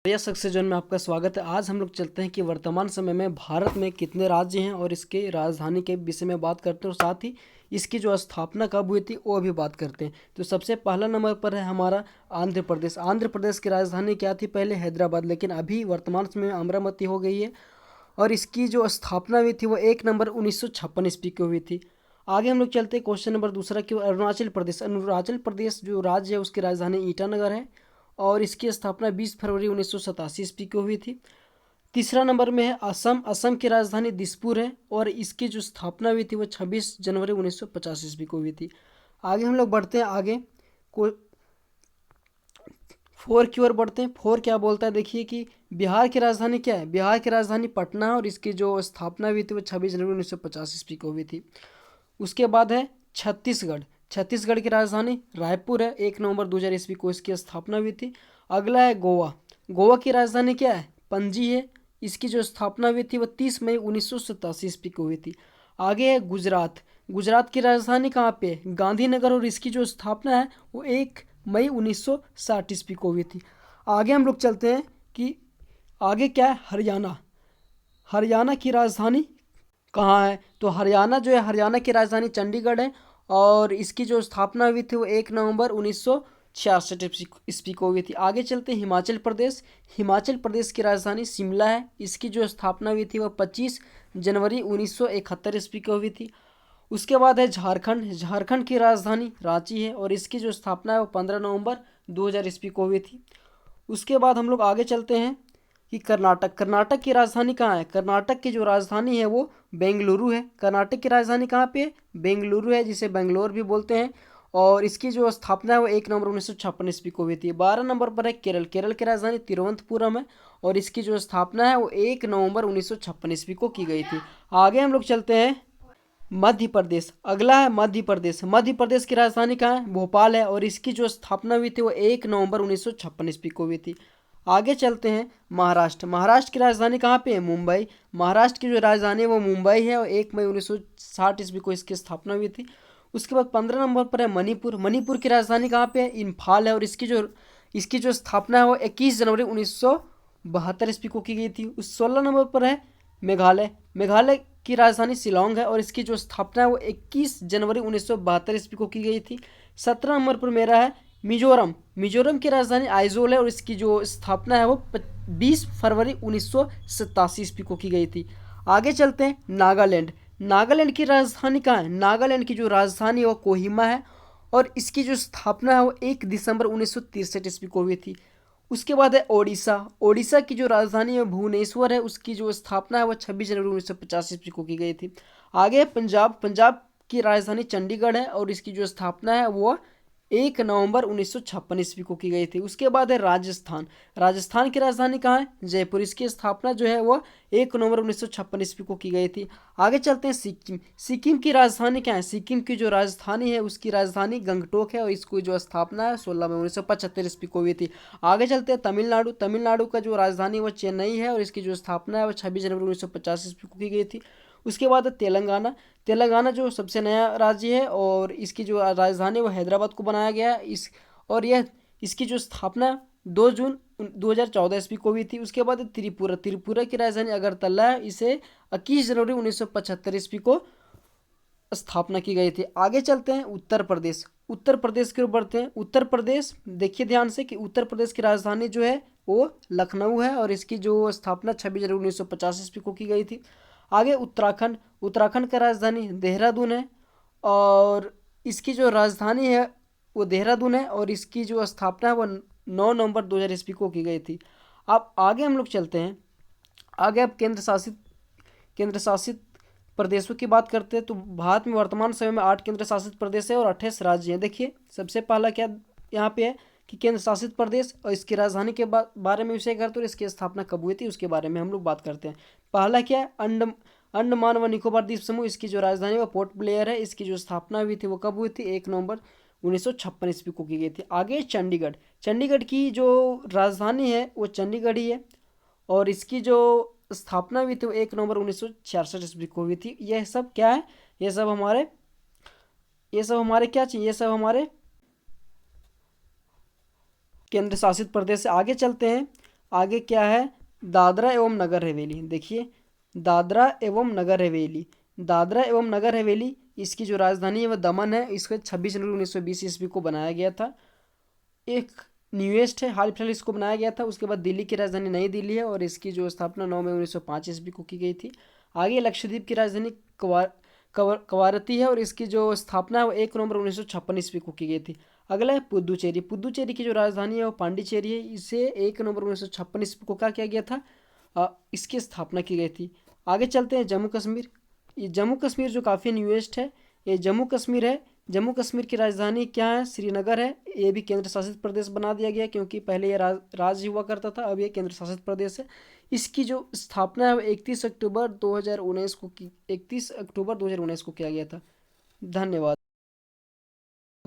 बढ़िया success zone में आपका स्वागत है। आज हम लोग चलते हैं कि वर्तमान समय में भारत में कितने राज्य हैं और इसके राजधानी के विषय में बात करते हैं और साथ ही इसकी जो स्थापना कब हुई थी वो भी बात करते हैं। तो सबसे पहला नंबर पर है हमारा आंध्र प्रदेश। आंध्र प्रदेश की राजधानी क्या थी? पहले हैदराबाद, लेकिन अभी वर्तमान समय में अमरावती हो गई है। और इसकी जो स्थापना हुई थी वो 1 नवंबर 1956 ईस्वी को हुई थी। आगे हम लोग चलते हैं क्वेश्चन नंबर दूसरा कि अरुणाचल प्रदेश। अरुणाचल प्रदेश जो राज्य है उसकी राजधानी ईटानगर है और इसकी स्थापना 20 फरवरी 1987 ईस्वी को हुई थी। तीसरा नंबर में है असम। असम की राजधानी दिसपुर है और इसकी जो स्थापना हुई थी वो 26 जनवरी 1950 ईस्वी को हुई थी। आगे हम लोग बढ़ते हैं आगे को फोर की ओर बढ़ते हैं। फोर क्या बोलता है, देखिए कि बिहार की राजधानी क्या है? बिहार की राजधानी पटना है और इसकी जो स्थापना हुई थी वो 26 जनवरी 1950 ईस्वी को हुई थी। उसके बाद है छत्तीसगढ़। छत्तीसगढ़ की राजधानी रायपुर है। 1 नवंबर 2000 ईस्वी को इसकी स्थापना हुई थी। अगला है गोवा। गोवा की राजधानी क्या है? पणजी है। इसकी जो स्थापना हुई थी वो 30 मई 1987 ईस्वी को हुई थी। आगे है गुजरात। गुजरात की राजधानी कहाँ पे है? गांधीनगर और इसकी जो स्थापना है वो 1 मई 1960 ईस्वी को हुई थी। आगे हम लोग चलते हैं कि आगे क्या है? हरियाणा। हरियाणा की राजधानी कहाँ है? तो हरियाणा जो है, हरियाणा की राजधानी चंडीगढ़ है और इसकी जो स्थापना हुई थी वो 1 नवंबर 1966 ईस्वी को हुई थी। आगे चलते हैं हिमाचल प्रदेश। हिमाचल प्रदेश की राजधानी शिमला है। इसकी जो स्थापना हुई थी वो 25 जनवरी 1971 ईस्वी को हुई थी। उसके बाद है झारखंड। झारखंड की राजधानी रांची है और इसकी जो स्थापना है वो 15 नवंबर 2000 ईस्वी को हुई थी। उसके बाद हम लोग आगे चलते हैं कि कर्नाटक। कर्नाटक की राजधानी कहाँ है? कर्नाटक की जो राजधानी है वो बेंगलुरु है। कर्नाटक की राजधानी कहाँ पे है? बेंगलुरु है, जिसे बेंगलोर भी बोलते हैं। और इसकी जो स्थापना है वो 1 नवंबर 1956 ईस्वी को हुई थी। 12 नंबर पर है केरल। केरल की राजधानी तिरुवनंतपुरम है और इसकी जो स्थापना है वो 1 नवंबर 1956 ईस्वी को की गई थी। आगे हम लोग चलते हैं मध्य प्रदेश। अगला है मध्य प्रदेश। मध्य प्रदेश की राजधानी कहाँ है? भोपाल है और इसकी जो स्थापना हुई थी वो 1 नवंबर 1956 ईस्वी को हुई थी। आगे चलते हैं महाराष्ट्र। महाराष्ट्र की राजधानी कहाँ पे है? मुंबई। महाराष्ट्र की जो राजधानी है वो मुंबई है और 1 मई 1960 ईस्वी को इसकी स्थापना हुई थी। उसके बाद 15 नंबर पर है मणिपुर। मणिपुर की राजधानी कहाँ पे है? इम्फाल है और इसकी जो स्थापना है वो 21 जनवरी 1972 ईस्वी को की गई थी। उस 16 नंबर पर है मेघालय। मेघालय की राजधानी शिलोंग है और इसकी जो स्थापना है वो 21 जनवरी 1972 ईस्वी को की गई थी। 17 नंबर पर मेरा है मिजोरम। मिजोरम की राजधानी आइजोल है और इसकी जो स्थापना है वो 20 फरवरी 1987 ईस्वी को की गई थी। आगे चलते हैं नागालैंड। नागालैंड की राजधानी कहाँ है? नागालैंड की जो राजधानी है वो कोहिमा है और इसकी जो स्थापना है वो 1 दिसंबर 1963 ईस्वी को हुई थी। उसके बाद है ओडिशा। ओडिशा की जो राजधानी है भुवनेश्वर है। उसकी जो स्थापना है वो 26 जनवरी 1950 ईस्वी को की गई थी। आगे है पंजाब। पंजाब की राजधानी चंडीगढ़ है और इसकी जो स्थापना है वो 1 नवंबर 1956 ईस्वी को की गई थी। उसके बाद है राजस्थान। राजस्थान की राजधानी कहाँ है? जयपुर। इसकी स्थापना जो है वो 1 नवंबर 1956 ईस्वी को की गई थी। आगे चलते हैं सिक्किम। सिक्किम की राजधानी क्या है? सिक्किम की जो राजधानी है उसकी राजधानी गंगटोक है और इसकी जो स्थापना है 16 मई 1975 ईस्वी को हुई थी। आगे चलते हैं तमिलनाडु। तमिलनाडु का जो राजधानी है वो चेन्नई है और इसकी जो स्थापना है वो 26 जनवरी 1950 ईस्वी को की गई थी। उसके बाद है तेलंगाना। तेलंगाना जो सबसे नया राज्य है और इसकी जो राजधानी है वो हैदराबाद को बनाया गया है। इसकी जो स्थापना 2 जून 2014 ईस्वी को हुई थी। उसके बाद त्रिपुरा। त्रिपुरा की राजधानी अगरतला है। इसे 21 जनवरी 1975 ईस्वी को स्थापना की गई थी। आगे चलते हैं उत्तर प्रदेश। उत्तर प्रदेश की ओर बढ़ते हैं। उत्तर प्रदेश देखिए ध्यान से कि उत्तर प्रदेश की राजधानी जो है वो लखनऊ है और इसकी जो स्थापना 26 जनवरी 1950 ईस्वी को की गई थी। आगे उत्तराखंड। उत्तराखंड का राजधानी देहरादून है और इसकी जो राजधानी है वो देहरादून है और इसकी जो स्थापना है वो 9 नवंबर 2000 ईस्वी को की गई थी। अब आगे हम लोग चलते हैं। आगे अब केंद्र शासित प्रदेशों की बात करते हैं तो भारत में वर्तमान समय में 8 केंद्र शासित प्रदेश है और 28 राज्य हैं। देखिए सबसे पहला क्या यहाँ पे है कि केंद्र शासित प्रदेश और इसकी राजधानी के बारे में विषय करते हैं और इसकी स्थापना कब हुई थी उसके बारे में हम लोग बात करते हैं। पहला क्या है? अंडमान व निकोबार द्वीप समूह। इसकी जो राजधानी है वो पोर्ट ब्लेयर है। इसकी जो स्थापना हुई थी वो कब हुई थी? 1 नवंबर 1956 ईस्वी को की गई थी। आगे चंडीगढ़। चंडीगढ़ की जो राजधानी है वो चंडीगढ़ ही है और इसकी जो स्थापना हुई थी वो 1 नवंबर 1966 ईस्वी को हुई थी। यह सब क्या है? ये सब हमारे क्या चाहिए? ये सब हमारे केंद्र शासित प्रदेश से। आगे चलते हैं आगे क्या है, दादरा एवं नगर हवेली। देखिए दादरा एवं नगर हवेली, दादरा एवं नगर हवेली इसकी जो राजधानी है वह दमन है। इसको 26 जनवरी 1920 ईस्वी को बनाया गया था। एक न्यूएस्ट है, हाल फिलहाल इसको बनाया गया था। उसके बाद दिल्ली की राजधानी नई दिल्ली है और इसकी जो स्थापना 9 मई 1905 ईस्वी को की गई थी। आगे लक्षद्वीप की राजधानी कवारती है और इसकी जो स्थापना है वो 1 नवंबर 1956 ईस्वी को की गई थी। अगला है पुदुचेरी। पुदुचेरी की जो राजधानी है वो पांडिचेरी है। इसे 1 नवंबर 1956 ईस्वी को क्या किया गया था, इसकी स्थापना की गई थी। आगे चलते हैं जम्मू कश्मीर। ये जम्मू कश्मीर जो काफ़ी न्यूएस्ट है, ये जम्मू कश्मीर है। जम्मू कश्मीर की राजधानी क्या है, श्रीनगर है। ये भी केंद्र शासित प्रदेश बना दिया गया क्योंकि पहले ये राज्य हुआ करता था, अब ये केंद्र शासित प्रदेश है। इसकी जो स्थापना है वो 31 अक्टूबर 2019 को 31 अक्टूबर 2019 को किया गया था। धन्यवाद।